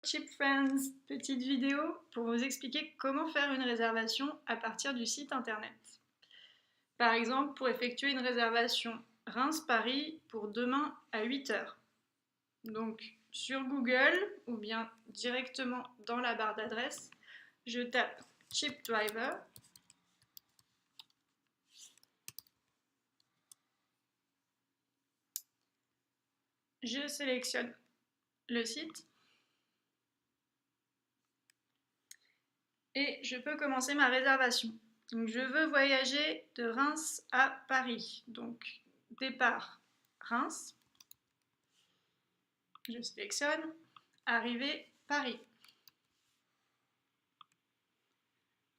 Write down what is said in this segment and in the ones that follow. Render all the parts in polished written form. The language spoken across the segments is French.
Cheap Friends, petite vidéo pour vous expliquer comment faire une réservation à partir du site internet. Par exemple, pour effectuer une réservation Reims-Paris pour demain à 8h. Donc sur Google ou bien directement dans la barre d'adresse, je tape Cheap Driver. Je sélectionne le site et je peux commencer ma réservation. Donc je veux voyager de Reims à Paris. Donc départ Reims. Je sélectionne arrivée Paris.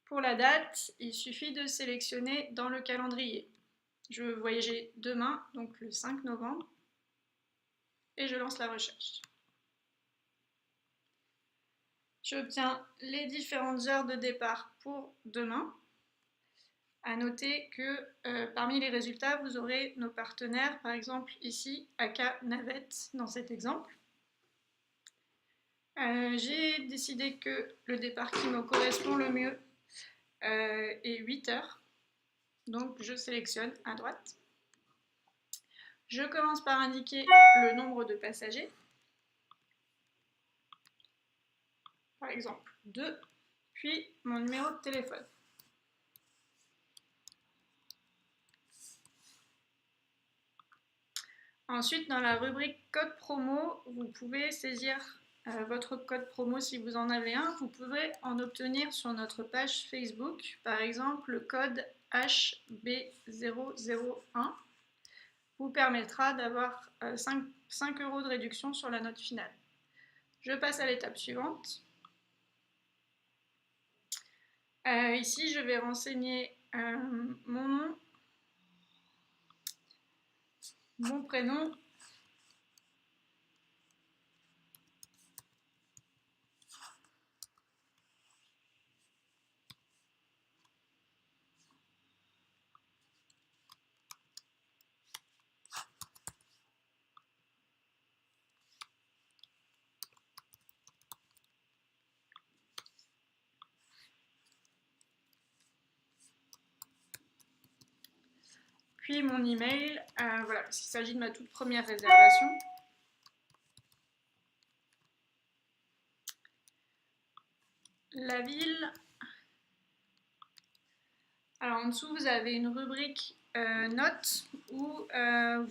Pour la date, il suffit de sélectionner dans le calendrier. Je veux voyager demain, donc le 5 novembre, et je lance la recherche. J'obtiens les différentes heures de départ pour demain. À noter que parmi les résultats, vous aurez nos partenaires, par exemple ici, AK Navette dans cet exemple. J'ai décidé que le départ qui me correspond le mieux est 8h. Donc je sélectionne à droite. Je commence par indiquer le nombre de passagers. Par exemple 2, puis mon numéro de téléphone. Ensuite, dans la rubrique code promo, vous pouvez saisir votre code promo si vous en avez un. Vous pouvez en obtenir sur notre page Facebook, par exemple le code HB001 vous permettra d'avoir 5 € de réduction sur la note finale. Je passe à l'étape suivante. Ici, je vais renseigner mon nom, mon prénom, puis mon email, voilà, parce qu'il s'agit de ma toute première réservation. La ville. Alors en dessous, vous avez une rubrique notes où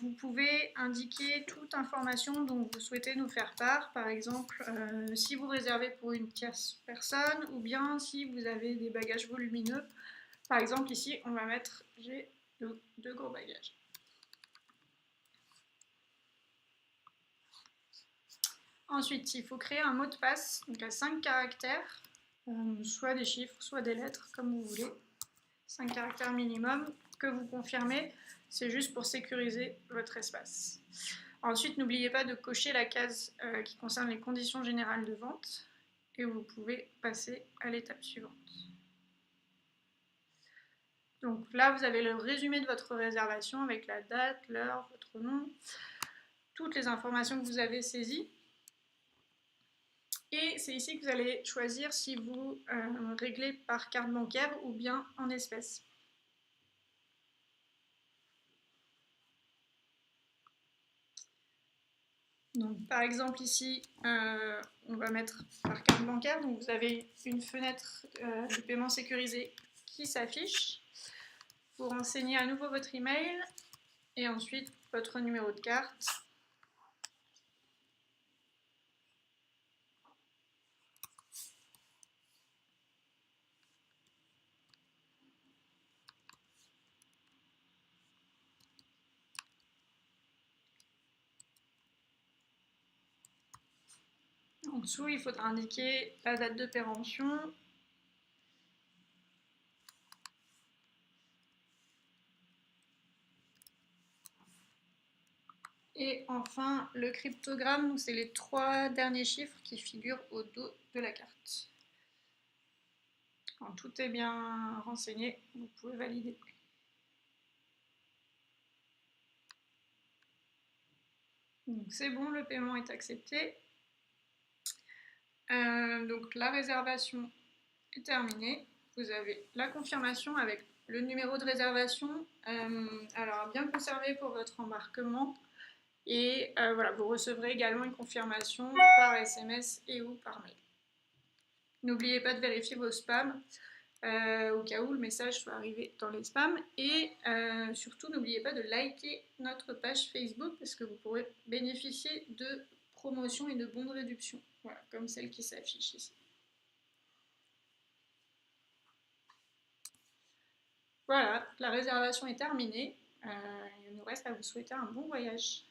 vous pouvez indiquer toute information dont vous souhaitez nous faire part. Par exemple, si vous réservez pour une tierce personne ou bien si vous avez des bagages volumineux. Par exemple, ici, on va mettre j'ai deux gros bagages. Ensuite, il faut créer un mot de passe, donc à 5 caractères, soit des chiffres, soit des lettres, comme vous voulez. 5 caractères minimum que vous confirmez, c'est juste pour sécuriser votre espace. Ensuite, n'oubliez pas de cocher la case qui concerne les conditions générales de vente et vous pouvez passer à l'étape suivante. Donc là, vous avez le résumé de votre réservation avec la date, l'heure, votre nom, toutes les informations que vous avez saisies. Et c'est ici que vous allez choisir si vous réglez par carte bancaire ou bien en espèces. Donc, par exemple, ici, on va mettre par carte bancaire. Donc, vous avez une fenêtre de paiement sécurisé qui s'affiche. Vous renseignez à nouveau votre email et ensuite votre numéro de carte. En dessous, il faudra indiquer la date de péremption. Et enfin, le cryptogramme, c'est les 3 derniers chiffres qui figurent au dos de la carte. Quand tout est bien renseigné, vous pouvez valider. Donc c'est bon, le paiement est accepté. Donc la réservation est terminée. Vous avez la confirmation avec le numéro de réservation. Alors bien conservé pour votre embarquement. Et voilà, vous recevrez également une confirmation par SMS et ou par mail. N'oubliez pas de vérifier vos spams au cas où le message soit arrivé dans les spams. Et surtout, n'oubliez pas de liker notre page Facebook parce que vous pourrez bénéficier de promotions et de bons de réduction. Voilà, comme celle qui s'affiche ici. Voilà, la réservation est terminée. Il nous reste à vous souhaiter un bon voyage.